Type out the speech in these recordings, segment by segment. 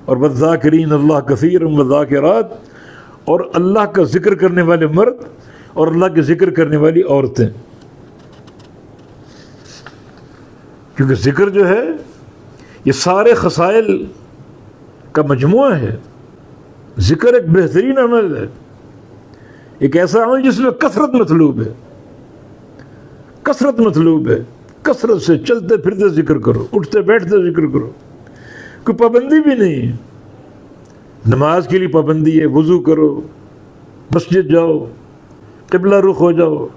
اور والذاکرین اللہ کثیر والذاکرات، اور اللہ کا ذکر کرنے والے مرد اور اللہ کے ذکر کرنے والی عورتیں. کیونکہ ذکر جو ہے یہ سارے خصائل کا مجموعہ ہے. ذکر ایک بہترین عمل ہے، ایک ایسا عمل جس میں کثرت مطلوب ہے. کثرت مطلوب ہے، کثرت سے چلتے پھرتے ذکر کرو، اٹھتے بیٹھتے ذکر کرو. کوئی پابندی بھی نہیں. نماز کے لیے پابندی ہے، وضو کرو، مسجد جاؤ، قبلہ رخ ہو جاؤ،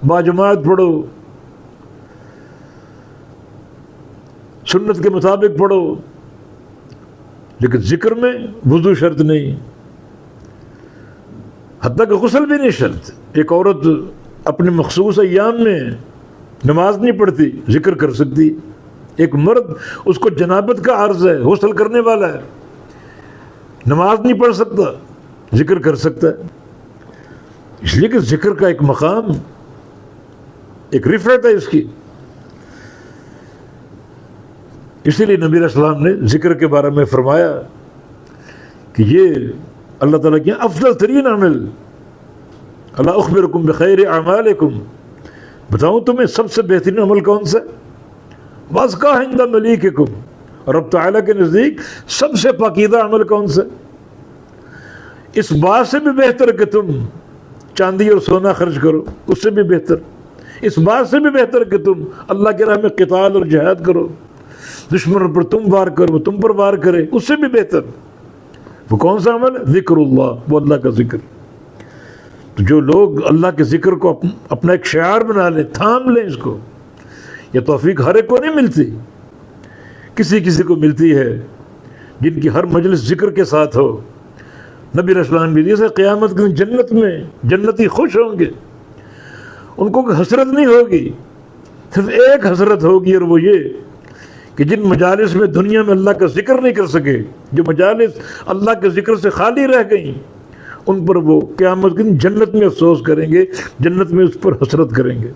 باجماعت پڑھو، سنت کے مطابق پڑھو. لیکن ذکر میں وضو شرط نہیں، حتیٰ کہ غسل بھی نہیں شرط. ایک عورت اپنے مخصوص ایام میں نماز نہیں پڑھتی، ذکر کر سکتی. ایک مرد، اس کو جنابت کا عارض ہے، غسل کرنے والا ہے، نماز نہیں پڑھ سکتا، ذکر کر سکتا ہے. اس لیے کہ ذکر کا ایک مقام، ایک رفعت ہے اس کی. اسی لیے نبی علیہ السلام نے ذکر کے بارے میں فرمایا کہ یہ اللہ تعالیٰ کی افضل ترین عمل. الا اخبرکم بخیر اعمالکم، بتاؤں تمہیں سب سے بہترین عمل کون سا؟ وازکا عند ملیککم، رب تعالیٰ کے نزدیک سب سے پاکیزہ عمل کون سا؟ اس بات سے بھی بہتر کہ تم چاندی اور سونا خرچ کرو، اس سے بھی بہتر. اس بات سے بھی بہتر کہ تم اللہ کی راہ میں قتال اور جہاد کرو، دشمن پر تم وار کرو، تم پر وار کرے، اس سے بھی بہتر. وہ کون سا عمل ہے؟ ذکر اللہ، وہ اللہ کا ذکر. تو جو لوگ اللہ کے ذکر کو اپنا ایک شعار بنا لیں، تھام لیں اس کو، یہ توفیق ہر ایک کو نہیں ملتی. کسی کسی کو ملتی ہے جن کی ہر مجلس ذکر کے ساتھ ہو. نبی علیہ السلام بھی جیسے قیامت کے جنت میں جنتی خوش ہوں گے، ان کو کوئی حسرت نہیں ہوگی، صرف ایک حسرت ہوگی، اور وہ یہ کہ جن مجالس میں دنیا میں اللہ کا ذکر نہیں کر سکے، جو مجالس اللہ کے ذکر سے خالی رہ گئیں، ان پر وہ قیامت کے دن جنت میں افسوس کریں گے، جنت میں اس پر حسرت کریں گے.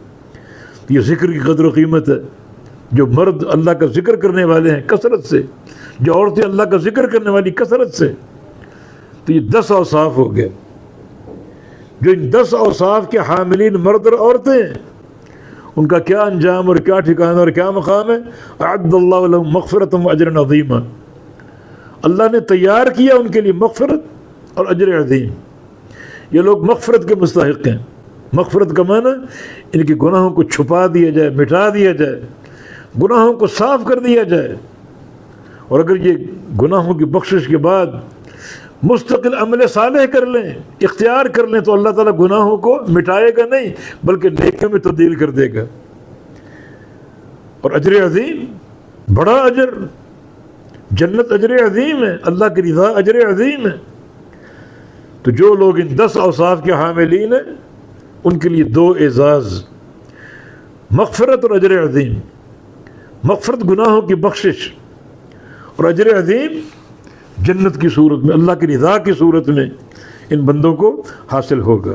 یہ ذکر کی قدر و قیمت ہے. جو مرد اللہ کا ذکر کرنے والے ہیں کثرت سے، جو عورتیں اللہ کا ذکر کرنے والی کثرت سے، تو یہ 10 اوصاف ہو گئے. جو ان 10 اوصاف کے حاملین مرد اور عورتیں ہیں، ان کا کیا انجام اور کیا ٹھکانہ اور کیا مقام ہے. اعد اللہ لهم مغفرۃ واجرا عظیما، اللہ نے تیار کیا ان کے لیے مغفرت اور اجر عظیم. یہ لوگ مغفرت کے مستحق ہیں. مغفرت کا معنی ان کے گناہوں کو چھپا دیا جائے، مٹا دیا جائے، گناہوں کو صاف کر دیا جائے. اور اگر یہ گناہوں کی بخشش کے بعد مستقل عمل صالح کر لیں، اختیار کر لیں، تو اللہ تعالیٰ گناہوں کو مٹائے گا نہیں بلکہ نیکیوں میں تبدیل کر دے گا. اور اجر عظیم، بڑا اجر، جنت اجر عظیم ہے، اللہ کی رضا اجر عظیم ہے. تو جو لوگ ان 10 اوصاف کے حاملین ہیں، ان کے لیے 2 اعزاز، مغفرت اور اجر عظیم. مغفرت گناہوں کی بخشش، اور اجر عظیم جنت کی صورت میں، اللہ کی رضا کی صورت میں ان بندوں کو حاصل ہوگا.